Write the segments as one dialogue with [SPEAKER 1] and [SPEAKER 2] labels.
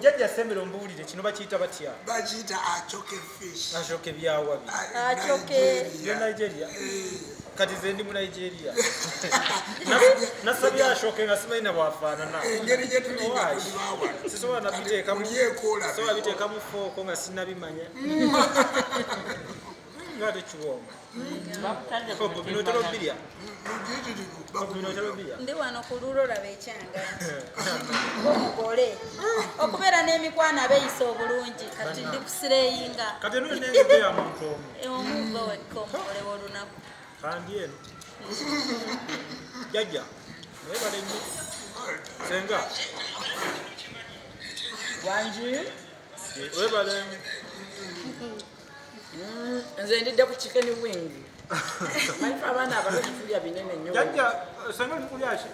[SPEAKER 1] Jajja sembero mbuulire kino bakiyita batya?
[SPEAKER 2] Bakiyita achoke fish.
[SPEAKER 1] Achoke byawa bi?
[SPEAKER 3] Achoke.
[SPEAKER 1] Nigeria. Kati ze ndi mu Nigeria. Nasabye ashoke nga simanyi bwafaanana.
[SPEAKER 2] Engeri gye tuliga kubawa.
[SPEAKER 1] Sisobola nabiteeka mu
[SPEAKER 2] yeekoola.
[SPEAKER 1] Sisobola biteeka mu fooko nga sinnabimanya. Ngate kiwoma. Binotero birya.
[SPEAKER 3] Ndi wano ku lulo laba ekyanga. Omugole. Okubeera n'emikwano abeeyisa obulungi kati ndi kusireyinga.
[SPEAKER 1] Kati nno n'engege ya muntu omu.
[SPEAKER 3] Omuva wekka omugole w'olunaku.
[SPEAKER 1] Kandi eno. Jajja. Webale nnyo. Senga.
[SPEAKER 4] Wanji.
[SPEAKER 1] Webale.
[SPEAKER 4] Nze ndidde ku chicken wing. Manyi abaana abato tulya binene nnyo.
[SPEAKER 1] Jajja, senga mukulya ki?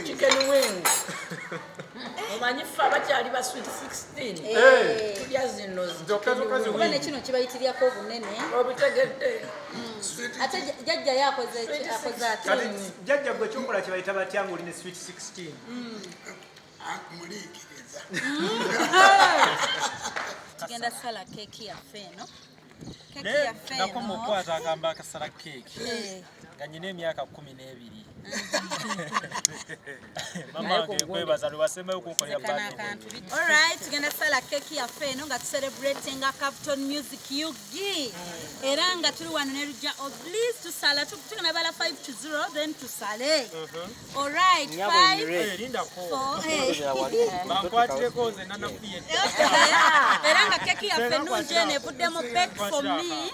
[SPEAKER 2] Chicken wing.
[SPEAKER 4] Omanyi ffe abakyali ba sweet 16. Tulya zino
[SPEAKER 3] Kuba ne kino kibayitiryako obunene.
[SPEAKER 4] obitegedde.
[SPEAKER 3] Ate jajja yakoze ate.
[SPEAKER 1] Kati jajja gwe kyokola kye bayita batya ng'oli ne sweet 16.
[SPEAKER 2] Muliikiriza.
[SPEAKER 3] Tugenda sala keeki yaffe eno. Keeki
[SPEAKER 1] Naye
[SPEAKER 3] yaffe
[SPEAKER 1] nakoma
[SPEAKER 3] eno.
[SPEAKER 1] okwata agamba akasala keeki nga nyina emyaka 12. Mama wange nkwebaza lwewasembayo okunkolera birthday.
[SPEAKER 3] Alright, tugenda sala keeki yaffe eno nga tucelebratinga Capital Music Yugi. Era nga tuli wano ne Lujja Oblis tusala tugenda bala 5-0 then tusale. Alright, 5.
[SPEAKER 1] Lindako. Bankwatireko nze nanakuye.
[SPEAKER 3] Era nga keeki yaffe ennungi eno evuddemu bake for me.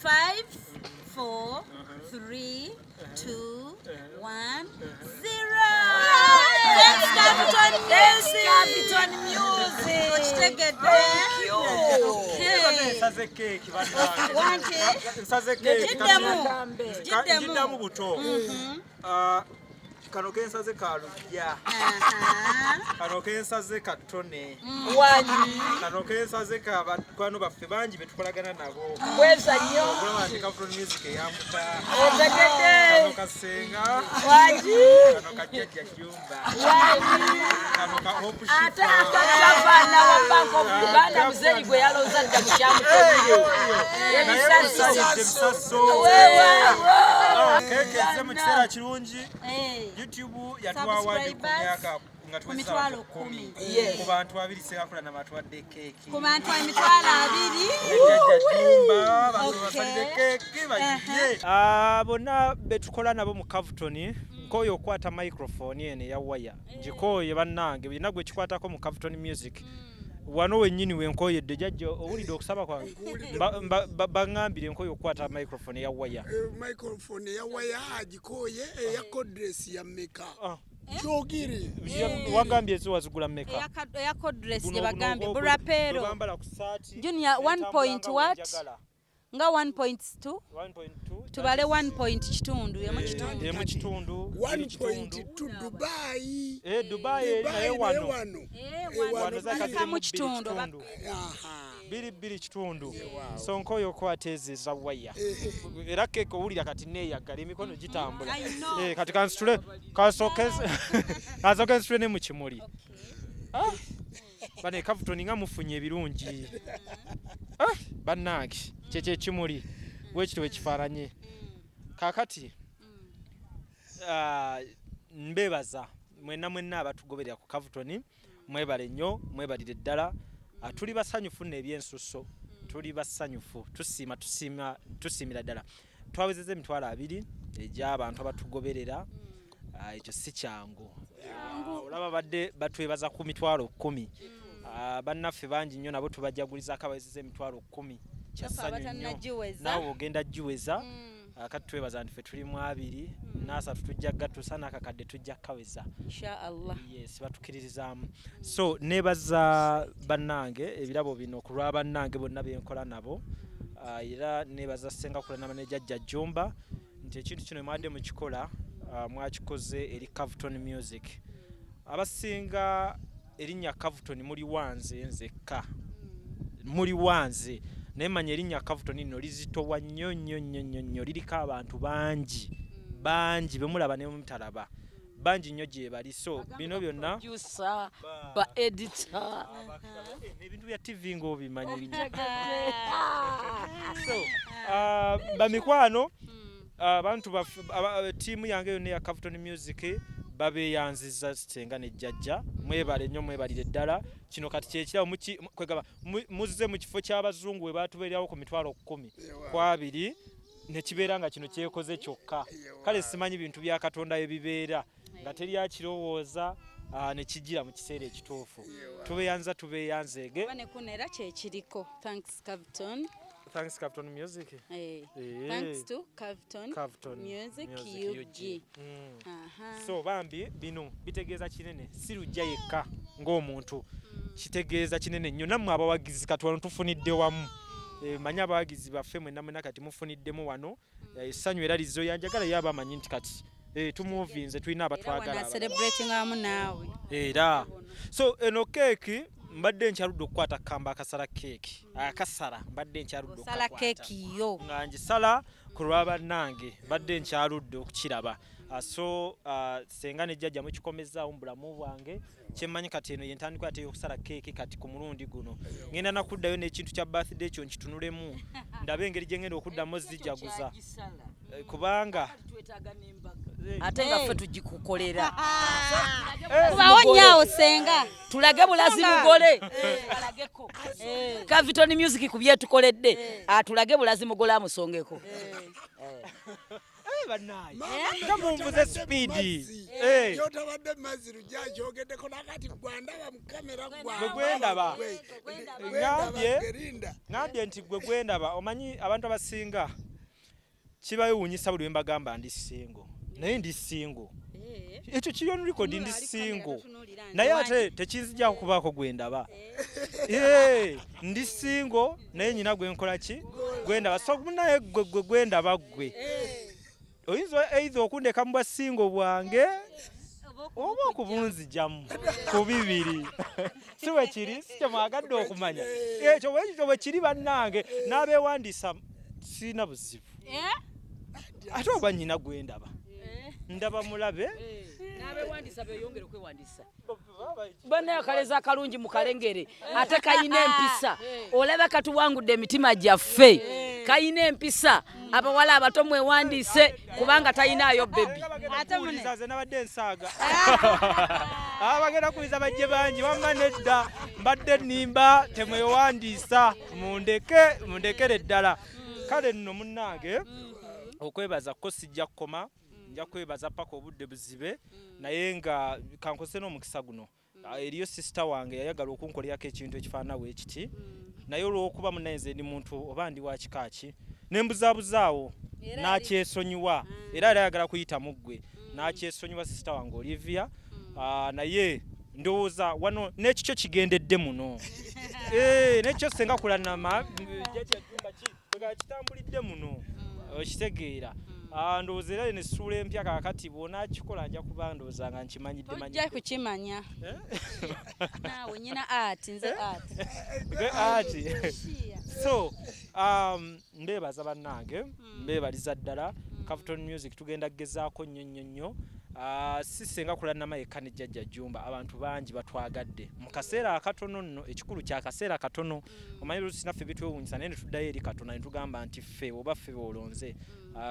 [SPEAKER 3] 5, 4, 3, 2, 1, 0. Thanks, Capital Music. Capital Music. Okitegedde. Thank you.
[SPEAKER 1] Nsaze keeki
[SPEAKER 3] Wanti.
[SPEAKER 1] nsaze keeki
[SPEAKER 3] Jiddemu
[SPEAKER 1] buto. Kano kensaze ka Lujja. Kano kensaze ka Tone.
[SPEAKER 4] Wanji.
[SPEAKER 1] Kano kensaze ka bakwano baffe bangi betukolagana nabo.
[SPEAKER 4] Kweza nnyo.
[SPEAKER 1] Okulaba nti Capital Music eyamuta.
[SPEAKER 4] Otegedde.
[SPEAKER 1] Kano kasenga.
[SPEAKER 4] Wanji.
[SPEAKER 1] Kano kajjajja Jumba.
[SPEAKER 4] Wanji.
[SPEAKER 1] Kano ka Hope
[SPEAKER 4] Ate
[SPEAKER 1] Shifa.
[SPEAKER 4] akabaana wa Bank of Uganda muzeeyi gwe yalooza dda mu kyamutonyo.
[SPEAKER 1] Ebisaso. Keeke ezze mu kiseera kirungi. YouTube yatuwa awadi ku myaka nga tuweza 10 ku bantu 2 Senga Kulanama atwadde keeki.
[SPEAKER 3] Ku bantu 2.
[SPEAKER 1] Jajja Jumba bantu basalire keeki bagiye. Bonna betukola nabo mu Cavuton nkoyo okwata microphone eno ya waya ngikoye bannange birina gwe kikwatako mu Cavuton Music. Wano wennyini wenkoyedde jajja owulidde okusaba kwange baŋŋambire nkoyo okwata microphone ya waya.
[SPEAKER 2] Microphone ya waya agikoye eya cordless ya meka. Jogiri.
[SPEAKER 1] Wagambye ezo wazigula meka.
[SPEAKER 3] Eya cordless gye bagambye burapero.
[SPEAKER 1] Bambala ku saati.
[SPEAKER 3] Junior 1 point what? Nga 1.2 tubale 1 point kitundu emu kitundu
[SPEAKER 2] 1.2 Dubai.
[SPEAKER 1] Dubai naye wano
[SPEAKER 3] wano zakati mu kitundu
[SPEAKER 1] biri kitundu so nkoyo kwatezeza waya era keke owulira kati neeyagala emikono gitambula kati kansitule kansokensitule ne mu kimuli bane Cavuton nga mufunye ebirungi bannange kyekyo ekimuli bwekito wekifaananye kaakati mbebaza mwenna abatugoberera ku Cavuton mwebale nnyo mwebalire ddala tuli basanyufu n'ebyensusso tuli basanyufu tusiimira ddala twawezezza emitwalo 2 egy'abantu abatugoberera ekyo si kyangu olaba badde batwebaza ku mitwalo 10 bannaffe bangi nnyo nabo tubajjagulizako abawezezza emitwalo 10 kyasanyu nnyo naawe ogenda giweza kati twebaza nti ffe tuli mu 2 n'asatu tujja gatusa n'akakadde tujja kaweza
[SPEAKER 3] inshallah
[SPEAKER 1] yes batukiririzaamu so nebaza bannange ebirabo bino ku lwa bannange bonna benkola nabo era nebaza Senga Kulanama ne jajja Jumba nti ekintu kino mwadde mukikola mwakikoze eri Cavuton Music abasinga erinnya Cavuton muli wanze nzekka muli wanze naye manya erinnya Cavuton lino lizitowa nnyo liriko abantu bangi bemulaba ne mutalaba bangi nnyo gye bali so bino byonna
[SPEAKER 4] ba editor
[SPEAKER 1] ebintu bya TV ng'obimanyi so bamikwano abantu tiimu yange yonna ya Cavuton Music babeeyanziza Senga ne Jjajja mwebale nnyo mwebalire ddala kino kati kyekirawo kwegamba muzze mu kifo ky'abazungu we baatubeerawo ku 10,000 nekibeera nga kino kyekoze kyokka kale simanyi bintu bya Katonda ebibeera nga teri akirowooza nekijira mu kiseera ekituufu tubeeyanzeege
[SPEAKER 3] banekunera kyekiriko thanks Cavuton
[SPEAKER 1] Music
[SPEAKER 3] thanks to Cavuton Music UG
[SPEAKER 1] so bambi bino bitegeeza kinene si Lujja yekka ng'omuntu kitegeeza kinene nnyo nammwe abawagizi kati wano tufunidde wamu manya abawagizi baffe mwenna kati mufuniddemu wano essanyu era lizo yanjagala yaba amanyi nti kati tumuvinze tulina abatwagala era so eno keeki mbadde nkyaludde okukwata kamba akasala keeki akasala mbadde nkyaludde
[SPEAKER 3] okusala keeki yo
[SPEAKER 1] nga ngisala ku lwa bannange mbadde nkyaludde okukiraba so Senga ne Jjajja mukikomezaawo mu bulamu bwange kyemmanyi kati eno yentandikwa ate okusala keeki kati ku mulundi guno ngenda nakuddayo n'ekintu kya birthday kyo nkitunulemu ndabe engeri gye ngenda okuddamu zijaguza kubanga
[SPEAKER 4] ate nga ffe tugikukolera
[SPEAKER 3] kubawo nnyawo Senga
[SPEAKER 4] tulage bulazi mugole alageko Cavuton Music ku byetukoledde atulage bulazi mugole amusongeko
[SPEAKER 1] bannaye mumbuze speedi
[SPEAKER 2] yotabadde mazzi Lujja kyogeddeko nakati gwandaba mu kamera
[SPEAKER 1] gwe gwendaba ngambye nti gwe gwendaba omanyi abantu abasinga kibayewuunyisa buli wembagamba ndi singo naye ndi singo ekyo kiri on record ndi singo naye ate tekinzijja kubaako gwendaba ndi singo naye nyina gwenkola ki gwendaba so naye gwe gwendaba gwe oyinza either okundeka mu bwasingo bwange oba okubunzijamu ku bibiri si we kiri si kye mwagadde okumanya ekyo bwe kiri bannange n'abeewandiisa sirina buzibu ate oba nyina gwendaba ndaba mulabe
[SPEAKER 4] n'abeewandiisa beeyongere okwewandiisa bannaye akaleza akalungi mu kalengere ate kayina empisa olaba katuwangudde emitima gyaffe kayina empisa abawala abato mwewandiise kubanga tayinaayo bebi
[SPEAKER 1] ze nabadde ensaaga abagenda kuliza bajje bangi wamma nedda mbadde nnimba temwewandiisa mundekere ddala kale nno munnange okwebaza ko sijja kukoma nja kwebaza paka obudde buzibe naye nga kankose n'omukisa guno eriyo sisita wange yayagala okunkolerako ekintu ekifaanawo ekiti naye olw'okuba munayenze ndi muntu oba ndi wa kika ki nembuzabuzaawo n'akyesonyiwa era ayagala kuyita muggwe n'akyesonyiwa sisita wange Olivia naye ndowooza wano n'ekikyo kigendedde muno n'ekikyo Senga Kulanama kitambulidde muno okitegeera ndowooza era n'essuula empya kaakati bw'onaakikola nja kuba ndowooza nga nkimanyidde
[SPEAKER 3] ojja kukimanya naawe nyina art nze
[SPEAKER 1] art so mbeebaza bannange mbeebaliza ddala Cavuton Music tugenda kugezaako nnyo si Senga Kulanama yekka ne Jjajja Jjumba abantu bangi batwagadde mu kaseera akatono nno ekikulu kya kaseera katono omanyi luusi naffe bitwewuunyisa naye ne tuddayo eri Katonda ne tugamba nti ffe oba ffe boolonze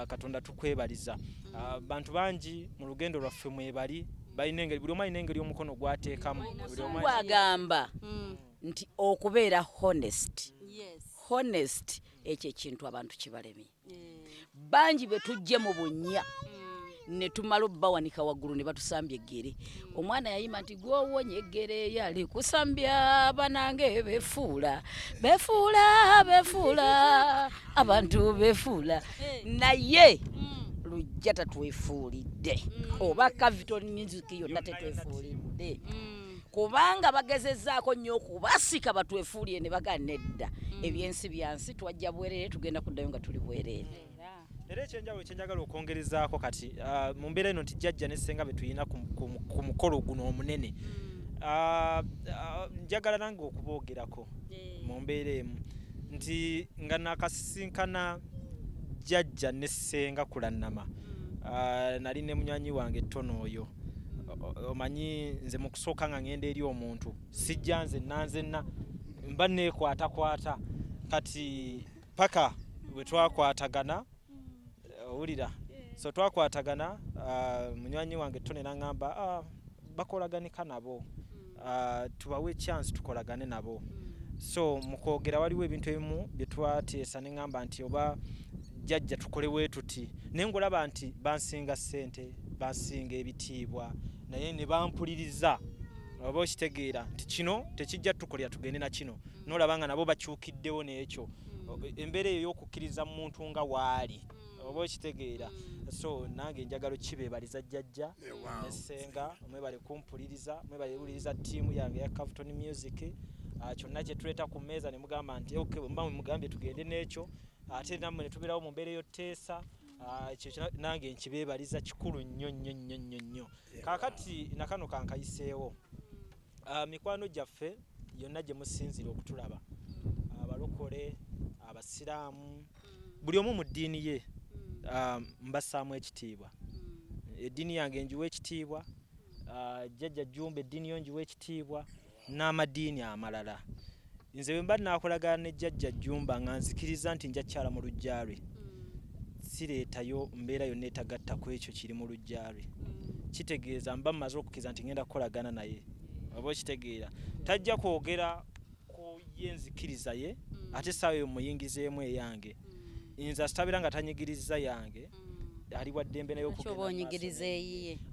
[SPEAKER 1] Katonda tukwebaliza bantu bangi mu lugendo lwaffe mwebali balina engeri buli omu alina engeri omukono gwateekamu
[SPEAKER 4] agamba nti okubeera honest ekyo ekintu abantu kibalemye bangi betujje mu bunnya ne tumala obbawanika waggulu ne batusambya eggere omwana yayima nti gwowonye eggere yali kusambya banange befuula abantu befuula naye Lujja tatwefuulidde oba Cavuton Music yonna tetwefuulidde kubanga bagezezzaako nnyo okubasika batwefuulire ne baganedda ebyensi byansi twajja bwerere tugenda kuddayo nga tuli bwerere
[SPEAKER 1] era ekyenjawulo kyenjagala okwongerezaako kati mu mbeera eno nti Jjajja ne Senga betulina ku mukolo guno omunene njagala nange okuboogerako mu mbeera emu nti nga nakasinkana Jjajja ne Senga Kulanama nali ne munywanyi wange Tono oyo omanyi nze mu kusooka nga ngenda eri omuntu sijja nze nanzenna mba nekwatakwata kati paka bwe twakwatagana owulira so twakwatagana munywanyi wange Tone n'angamba bakolaganika nabo tubawe chance tukolagane nabo so mukwogera waliwo ebintu ebimu bye twateesa ne ngamba nti oba jjajja tukolewe tuti naye ngolaba nti bansinga ssente bansinga ebitiibwa naye ne bampuliriza oba okitegeera nti kino tekijja tukolera tugende na kino n'olaba nga nabo bakyukiddewo n'ekyo embeera eyo y'okukkiriza mu muntu nga waali oba okitegeera so nange njagala kibeebaliza jjajja ne Senga mwebale kumpuliriza mwebale wuliriza ttiimu yange ya Cavuton Music kyonna kye tuleeta ku mmeeza ne mugamba nti okay mba mugambye tugende n'ekyo ate nammwe ne tubeerawo mu mbeera ey'otteesa ekyo nange nkibeebaliza kikulu nnyo kaakati nakano kankayiseewo mikwano gyaffe yonna gye musinzira okutulaba abalokole abasiraamu buli omu mu ddiini ye mbassaamu ekitiibwa eddiini yange njiwa ekitiibwa jjajja Jjumba eddiini yo njiwa ekitiibwa n'amadiini amalala nze bwe mba naakolagana ne jjajja Jjumba nga nzikiriza nti nja kyala mu Lujja lwe sireetayo mbeera yonna etagatta ku ekyo kiri mu Lujja lwe kitegeeza mba mmaze okukkiriza nti ngenda kukolagana naye oba okitegeera tajja kwogera ku yenzikiriza ye ate essaawa eyo muyingizeemu eyange nze asitabeera nga tanyigiriza yange ali wa ddembe naye
[SPEAKER 3] okugenda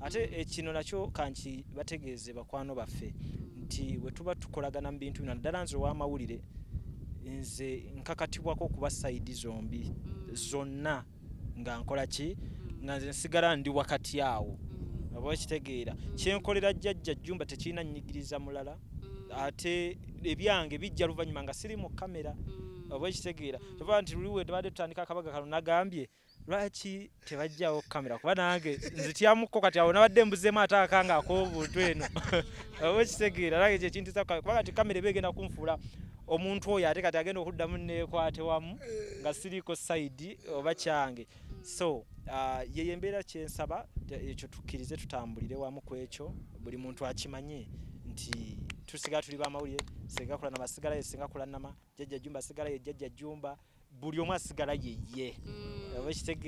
[SPEAKER 1] ate kino nakyo kanki bategeeze bakwano baffe nti bwe tuba tukolagana mu bintu bino naddala nze ow'amawulire nze nkakatibwako okuba sayidi zombi zonna nga nkola ki nga nze nsigala ndi wakati awo oba okitegeera kyenkolera jjajja Jjumba tekirina nnyigiriza mulala ate ebyange bijja luvannyuma nga siri mu kamera oba ekitegeera tova nti luliwe tebadde tutandika akabaga kano nagambye lwaki tebajjawo kamera kuba nange nzityamukko kati awo nabadde mbuzeemu ate akanga ak'obuntu eno oba ekitegeera nange kyekintiza kuba kati kamera eba egenda kunfuula omuntu oyo ate kati agenda okuddamu neekwate wamu nga siriiko sayidi oba kyange so yeyo embeera kyensaba ekyo tukkirize tutambulire wamu ku ekyo buli muntu akimanye nti tusigala tuli bamawulire Senga Kulanama asigala ye Senga Kulanama jjajja Jjumba asigala ye jjajja Jjumba buli omu asigala ye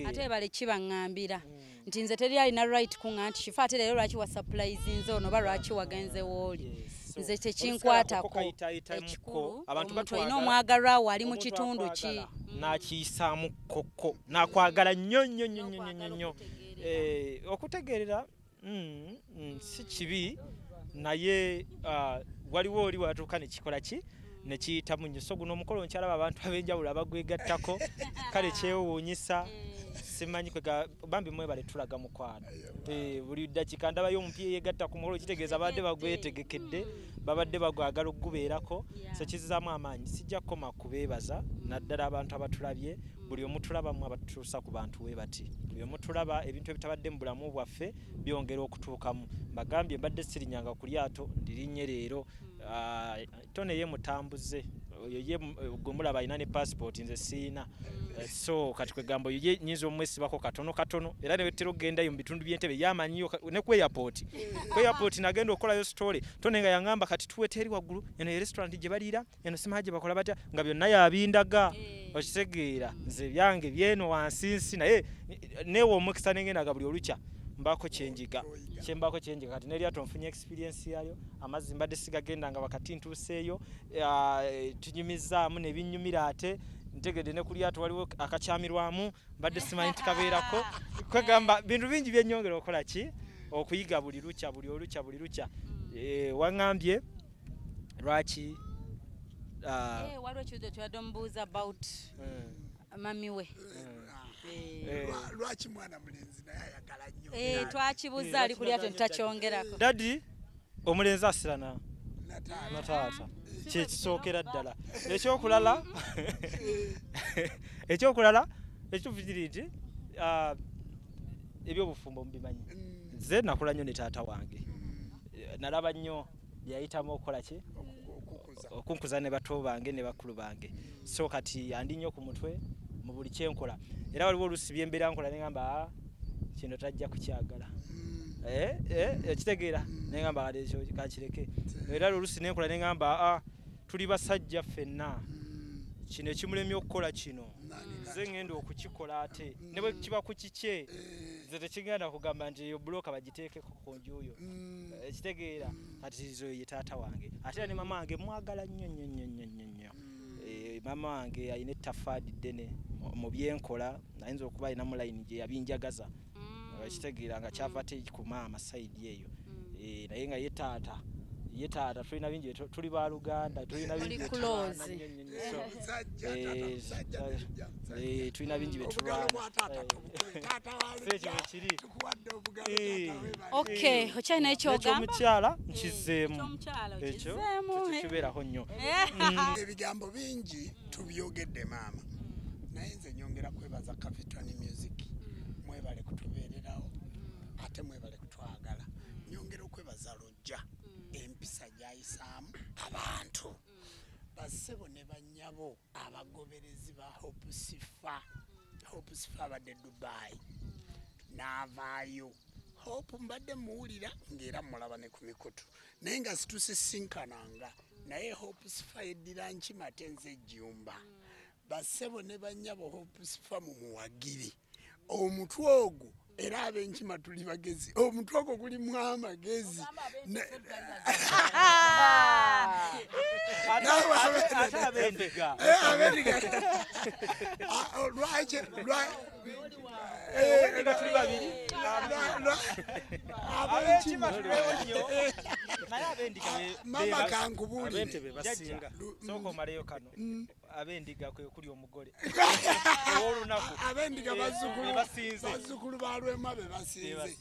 [SPEAKER 3] ate bale kibaŋŋambira nti nze teri alina right kuŋŋa nti kifa ate leero lwaki wa surprise nze ono oba lwaki wagenze wooli nze tekinkwatako ekikulu omuntu olina omwagalwa wo ali mu kitundu ki
[SPEAKER 1] n'akiyisaamu kkokko n'akwagala nnyo okutegeerera si kibi naye waliwo oli watuuka ne kikola ki ne kiyita mu nnyo so guno omukolo nkyalaba abantu ab'enjawulo abagwegattako kale kyewuunyisa simanyi bambi mwebale tulaga mukwano buli ddakiika ndabayo omupiira yegatta ku mukolo kitegeeza babadde bagwetegekedde babadde bagwagala okugubeerako so kizizaamu amaanyi sijja kukoma kubeebaza naddala abantu abatulabye buli omutulabamu abatutuusa ku bantu we bati buli omutulaba ebintu ebitabadde mu bulamu bwaffe byongera okutuukamu mbagambye mbadde sirinyanga ku lyato ndirinnye leero Tone ye mutambuze ye gumulaba alina ne passport nze siina so kati kwegamba ye nyinza omwesibako katono era ne wetero gendayo mu bitundu by'entebe yamanyiyo ne ku airport nagenda okolayo story Tone nga yangamba kati tuwete eri waggulu eno restaurant gye baliira eno simaje bakola batya nga byonna yabindaga okitegeera nze byange byeno wansinsi naye newo omukisa nengendaga buli olukya mbako kyenjiga kati nelyato nfunye experience yayo amazzi mbadde sigagendanga wakati ntuuseeyo tunyumizaamu nebinyumira ate ntegedde ne ku lyato waliwo akakyamirwamu mbadde simanyi nti kabeerako kwegamba bintu bingi byennyongera okola ki okuyiga buli lukya waŋŋambye lwaki
[SPEAKER 3] waliwo ekibuzo kyadde omubuuza about mami we
[SPEAKER 2] lwaki mwana mulenzi naye ayagala nnyo
[SPEAKER 3] twakibuza ali ku lyato ntakyongerako
[SPEAKER 1] dadi omulenzi asirana na taata kyekisookera ddala ekyokulala ekituufu kiri nti ebyobufumbo mubimanyi nze nakula nnyo ne taata wange nalaba nnyo byayitamu okukola ki okunkuza ne bato bange ne bakulu bange so kati andi nnyo ku mutwe mu buli kyenkola era waliwo olusi byembeera nkola ne ngamba kino tajja kukyagala ekitegeera nengamba kati ekyo kakireke era oluusi nenkola nengamba tuli basajja ffenna kino ekimulemye okukola kino nze ngenda okukikola ate ne bwe kiba ku kike nze tekigenda kugamba nti eyo bulooka bagiteekeko ku njuuyo ekitegeera kati zo ye taata wange ate ne mama wange mwagala nnyo mama wange alina ettaffaadi ddene mu byenkola ayinza okuba alinamu layini gye yabinjagaza ekitegeera nga kyava tekikuma amasayidi eyo naye nga ye taata tulina bingi tuli ba Luganda tulina bingi tulina bingi
[SPEAKER 3] okay okyalina ekyogamba
[SPEAKER 1] omukyala nkizeemu ekyo kibeeraho nnyo
[SPEAKER 2] ebigambo bingi tubyogedde maama naye nze nyongera kwebaza Capital Music mwebale kutubeererawo ate mwebale kutwagala nyongera okwebaza Lujja empisa gyayisaamu abantu basebo ne bannyabo abagoberezi ba Hope Sifa abadde Dubai n'avaayo Hope mbadde muwulira ng'era mulaba ne ku mikutu naye nga situsisinkananga naye Hope Sifa yeddira nkimate nze ejjumba basebo ne bannyabo Hope Sifa mu muwagiri omutwe ogwo era abenkima tuli bagezi omutwe ogwo gulimu amagezi
[SPEAKER 1] abendiga tuli babiri
[SPEAKER 2] mama kankubuulire
[SPEAKER 1] sooka omaleyo kano abendiga kwe kuli omugole ow'olunaku
[SPEAKER 2] abendiga bazzukulu ba Lwema be basinze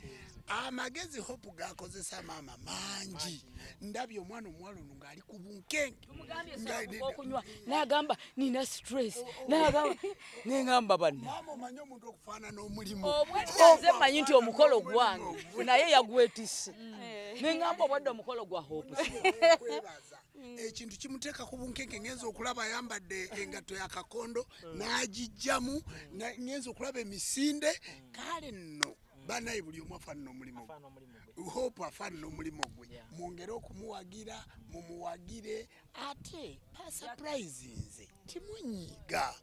[SPEAKER 2] amagezi Hope gakozesa maama mangi ndabye omwana omuwala ono ng'ali ku bunkenge
[SPEAKER 4] okunywa nagamba nina stress nagamba nengamba banna
[SPEAKER 2] maama omanyi omuntu okufaanana omulimu
[SPEAKER 4] nze manyi nti omukolo gwange naye yagwetise nengamba obwadde omukolo gwa Hope
[SPEAKER 2] kwebaza ekintu kimuteeka ku bunkenge ngenza okulaba ayambadde engatto ya kakondo n'agijjamu ngenza okulaba emisinde kale nno banaye buli omu afaanana omulimu Hope afaanana omulimu gwe mwongere okumuwagira mumuwagire ate pasapurayizi nze timunyiiga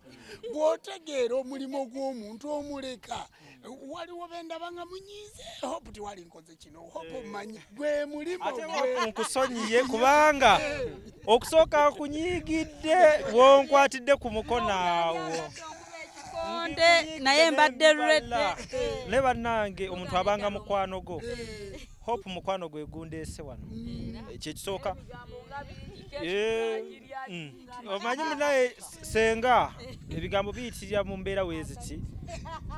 [SPEAKER 2] bw'otegeera omulimu gw'omuntu omuleka waliwo bendaba nga munyiize Hope tiwali nkoze kino Hope omanyi gwe mulimu gwe
[SPEAKER 1] nkusonyiye kubanga okusooka kunyiigidde wonkwatidde ku mukono awo
[SPEAKER 3] naye mbadde redde
[SPEAKER 1] ne bannange omuntu abanga mukwano go Hope mukwano gwe gundeese wano kyekisooka omanyi munaye senga ebigambo biyitirira mu mbeera weeziti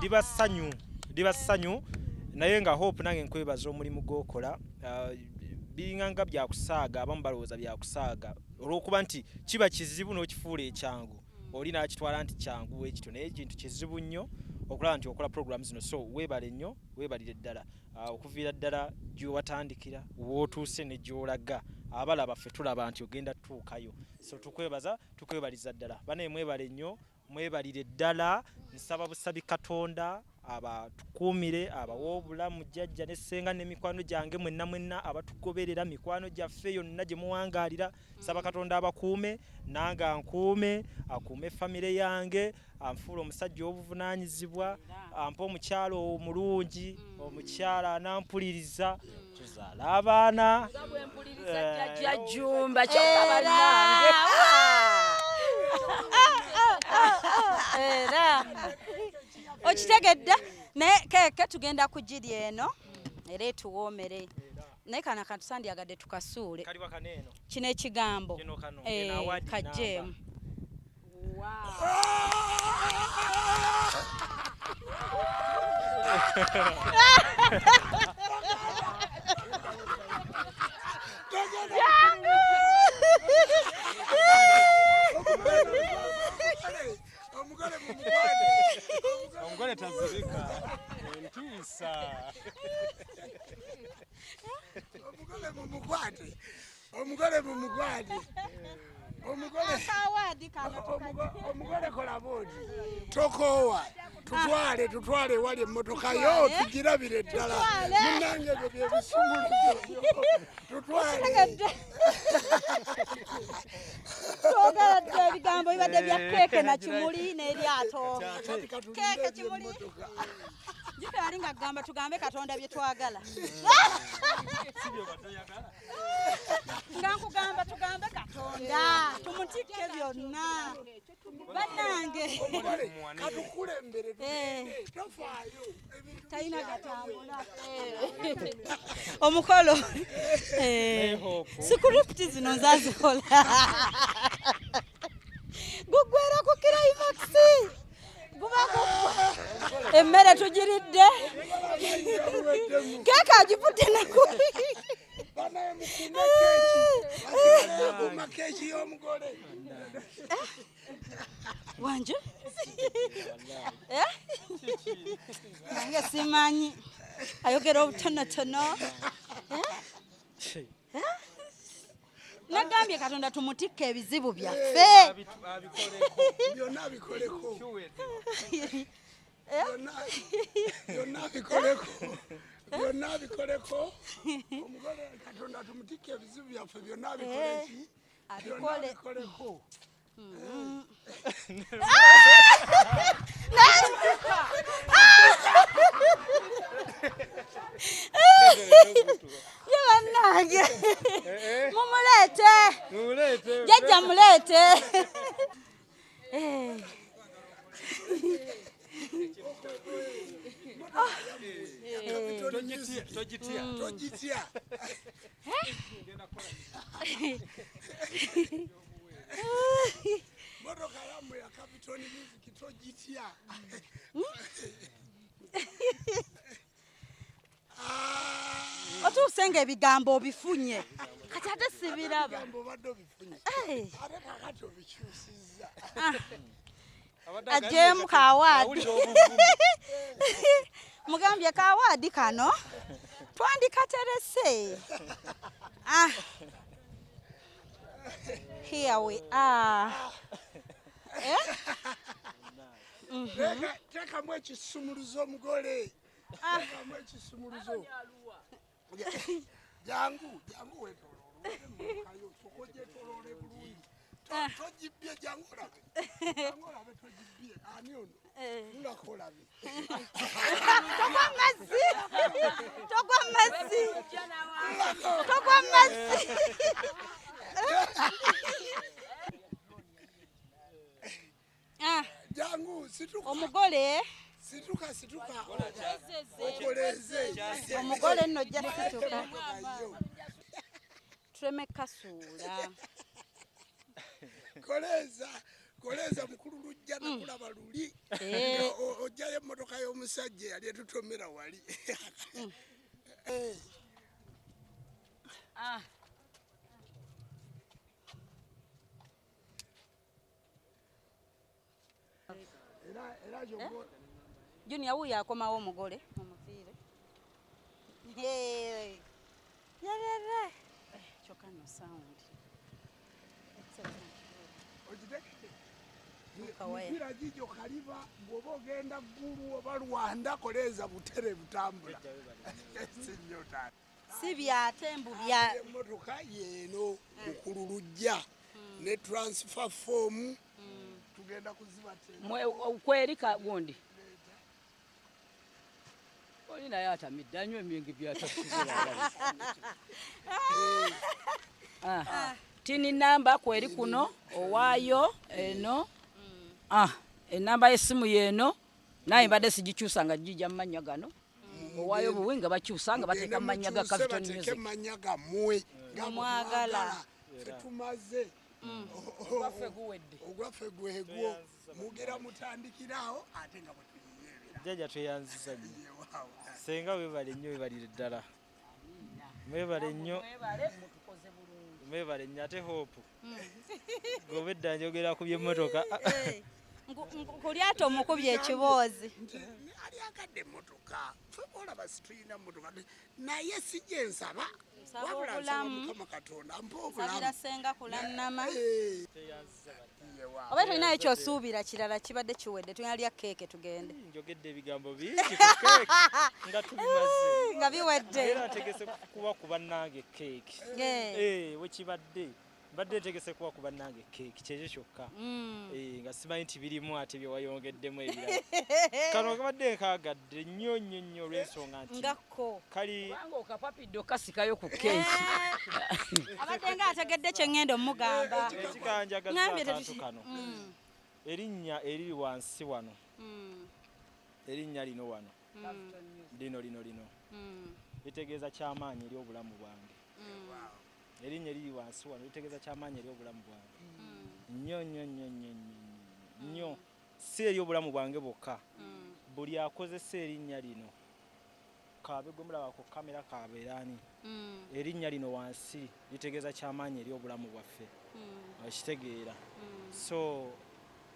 [SPEAKER 1] liba ssanyu naye nga Hope nange nkwebaza omulimu gw'okola biringanga byakusaaga abamu balowooza byakusaaga olw'okuba nti kiba kizibu n'okifuula ekyangu oli nakitwala nti kyangu ekito naye ekintu kizibu nnyo okulaba nti okola program zino so weebale nnyo weebalire ddala okuviira ddala gyewatandikira wootuuse ne gyolaga abalaba ffe tulaba nti ogenda tutuukayo so tukwebaliza ddala banaye mwebale nnyo mwebalire ddala nsaba busabi Katonda abatukuumire abawa obulamu jjajja ne ssenga n'emikwano gyange mwenna abatugoberera mikwano gyaffe yonna gye muwangaalira saba Katonda abakuume nange ankuume akuume famire yange anfuula omusajja w'obuvunaanyizibwa ampa omukyala omulungi omukyala anampuliriza tuzaala abaana
[SPEAKER 4] jjajjumba kyokabannange
[SPEAKER 3] era okitegedde naye keeke tugenda kugirya eno era etuwoomere naye kana katusandyagadde tukasuule kino ekigambo kajjeemu
[SPEAKER 1] omugole tazirika entiisa
[SPEAKER 2] omugole mumukwate omugole kola boodi tokoowa tutwale wali emmotoka yo tugirabire ddala munange ebyo byebisumuluzo tutwale
[SPEAKER 3] twogeredde ebigambo bibadde bya keeke na kimuli n'eryato keeke kimuli gitwali nga gamba tugambe katonda bye twagala nga nkugamba tugambe katonda tumutikke byonna bannange
[SPEAKER 2] katukulembere tofaayo
[SPEAKER 3] talina gatambula omukolo sikuripiti zino nzazikola gugwera ku kiraimaxi guba emmere tugiridde keeka agivudde nakuli
[SPEAKER 2] keeki y'omugole
[SPEAKER 3] wanje nange simanyi ayogera obutonotono nagambye katonda tumutikke ebizibu byaffe
[SPEAKER 2] byonna bikoleko byonna bikoleko omugole katonda tumutikke ebizibu byaffe byonna bikoleki byonna bikoleko
[SPEAKER 3] bannange mumuleete jajja muleete
[SPEAKER 2] togitya motoka yammwe ya Capitol Music togitya
[SPEAKER 3] otuuse ng'ebigambo obifunye kati ate sibiraba
[SPEAKER 2] obadde obifunye ate kakati obikyusizza
[SPEAKER 3] ajeemu kawaadi mugambye kawaadi kano twandikaterese here we are
[SPEAKER 2] tekamu ekisumuluzo omugole tekamu ekisumuluzo jangu wetoloolekayo sokojetoloole bulungi togibbye jangu olabe togibbye ani ono mulako olabe
[SPEAKER 3] togwa mazzi
[SPEAKER 2] jangu situka
[SPEAKER 3] omugole
[SPEAKER 2] okoleze
[SPEAKER 3] omugole nno ojja situka tuleme kasuula
[SPEAKER 2] koleza mukulu Lujja nakulaba luli ojjayo emmotoka y'omusajja yali etutomera wali
[SPEAKER 3] Junior wuyo akomawo omugole omufiire yarere kyokka no sound
[SPEAKER 2] mipira gigyo kaliba bw'oba ogenda ggulu oba Rwanda koleza butere butambula
[SPEAKER 3] si byatembu bya
[SPEAKER 2] emmotoka yeeno mukulu Lujja ne transfer form tugenda kuzibatera
[SPEAKER 4] kwerika gundi olina yatamidde anywa emyenge byatakusobola tini namba kweri kuno owaayo eno enamba y'essimu yeeno naye mbadde sigikyusa nga gijja mu mannya gano owaayo buwi nga bakyusa nga bateeka mu mannya ga Capitol Music
[SPEAKER 2] mannya gammwe nga
[SPEAKER 3] mwagala
[SPEAKER 2] tetumaze ogwaffe gwegwo mugera mutandikirawo ate nga bwetuyiyeebera
[SPEAKER 1] jjajja tweyanziza nnyo senga weebale nnyo weebalire ddala mwebale nnyo mwebale nnyo ate hope gobedda njogera ku by'emmotoka
[SPEAKER 3] kulyato omukubye ekiboozi
[SPEAKER 2] ali akadde emmotoka olaba situyina mmotoka naye sijje nsaba wabula nsaba Mukama Katonda ampa obulamu.
[SPEAKER 3] Sabira Senga Kulanama. Oba tulinayo ky'osuubira kirala kibadde kiwedde tuyalya keeke tugende.
[SPEAKER 1] Njogedde ebigambo bingi ku keeke nga tubimaze.
[SPEAKER 3] Nga biwedde.
[SPEAKER 1] Era ategese kuba ku bannange keeke. We kibadde. Mbadde tegese kuba ku bannange keeke kyekyo kyokka. Nga simanyi nti birimu ate bye wayongeddemu ebirala. Kano kabadde nkaagadde nnyo olw'ensonga nti.
[SPEAKER 3] Ngakko.
[SPEAKER 1] Kali
[SPEAKER 4] Kubanga okapapidde okasikayo ku keeki.
[SPEAKER 3] Abadde nga ategedde kye ngenda omugamba.
[SPEAKER 1] Ekikanjagaza akantu kano. Erinnya eriri wansi wano. Erinnya lino wano. Lino. Litegeeza kyamaanyi eri obulamu bwange. Erinnya eriri wansi wano litegeeza kyamaanyi eri obulamu bwange. Nnyo. Si eri obulamu bwange bwokka. Buli akozesa erinnya lino. Kaabe gwe mulaba ku kamera kaabeeraani. Erinnya lino wansi litegeeza kyamaanyi eri obulamu bwaffe. Okitegeera. So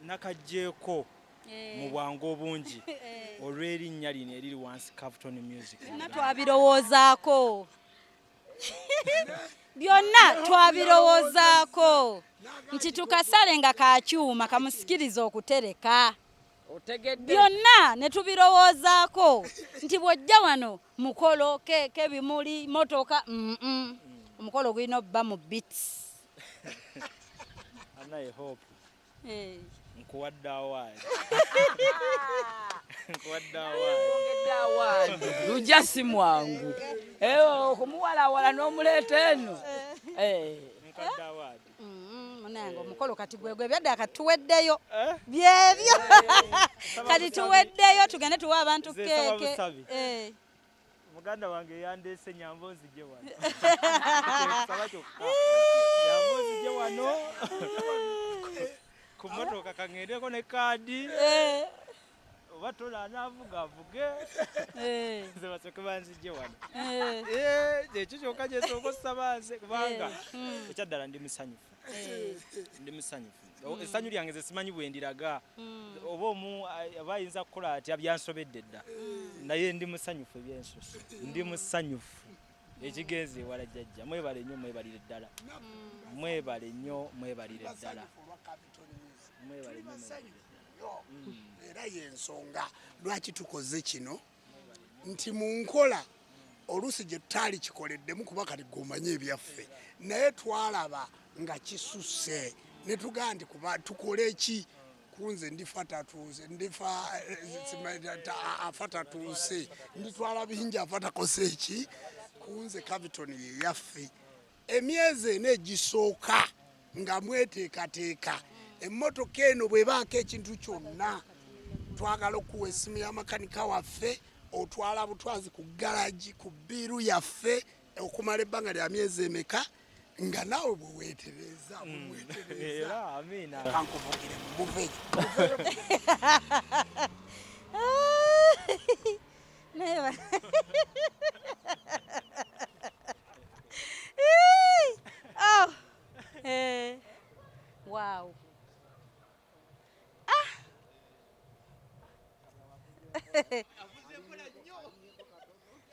[SPEAKER 1] nakajjeeko mu bwangu obungi olw'erinnya lino eriri wansi Capital Music.
[SPEAKER 3] Twabirowoozaako. Byonna twabirowoozaako nti tukasale nga kakyuma kamusikiriza okutereka. Byonna ne tubirowoozaako nti bw'ojja wano mukolo keeke bimuli motoka omukolo gulina obba mu beats.
[SPEAKER 1] I hope. Nkuwadde awaadi.
[SPEAKER 4] Lujja si mwangu. Okumuwalawala n'omuleeta eno.
[SPEAKER 1] Nkadde awaadi.
[SPEAKER 3] Munange omukolo kati gwegwe byadde katuweddeyo. Byebyo. Kati tuweddeyo tugende tuwa abantu keeke.
[SPEAKER 1] Muganda wange yandeese nyambo nzije wano. Saba kyokka. Nyambo nzije wano. Ku motoka kangendeko ne kaadi. Oba tola anaavuga avuge. Nze basooke banzije wano. Ekyo kyokka gye sooka osaba nze kubanga ekyaddala ndi musanyufu. Ndi musanyufu. Essanyu lyange ze simanyi bwe ndiraga. Oba omu aba ayinza kukola atya byansobedde dda. Naye ndi musanyufu ebyensusu. Ndi musanyufu. Ekigenze ewala jjajja. Mwebale nnyo mwebalire ddala. Mwebale nnyo mwebalire ddala.
[SPEAKER 2] Era y'ensonga lwaki tukoze kino nti mu nkola oluusi gye tutaali kikoleddemu kuba kati gomanye ebyaffe naye twalaba nga kisusse ne tugaa nti kuba tukole ki kunze ndifa tatuuse ndifa afa tatuuse nditwala bingi afa takose eki kunze Capital ye yaffe emyezi eno egisooka nga mweteekateeka emmotoka eno bwebaako ekintu kyonna twagala okuwa essimu y'amakanika waffe otwala butwazi ku galaji ku biiru yaffe okumala ebbanga lya myezi emeka nga naawe bwe weetereza
[SPEAKER 1] era amiina
[SPEAKER 2] kankuvugire muve
[SPEAKER 3] Wow.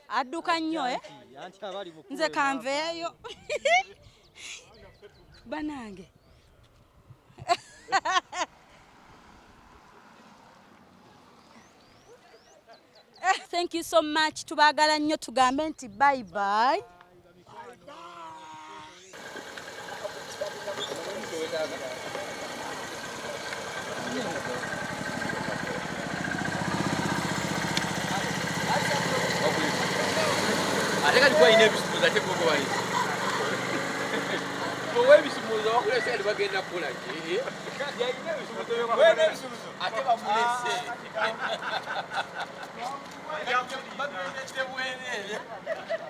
[SPEAKER 3] Adduka nnyo nze kanveeyo banange. Thank you so much. Tubaagala nnyo tugambe nti bye bye.
[SPEAKER 5] Ateka alikuwa ine bisumuza ate koko bali. Wewe bisumuza wakulesa ali bagenda kula ki. Ya ine bisumuza wewe bisumuza. Ate bamulese.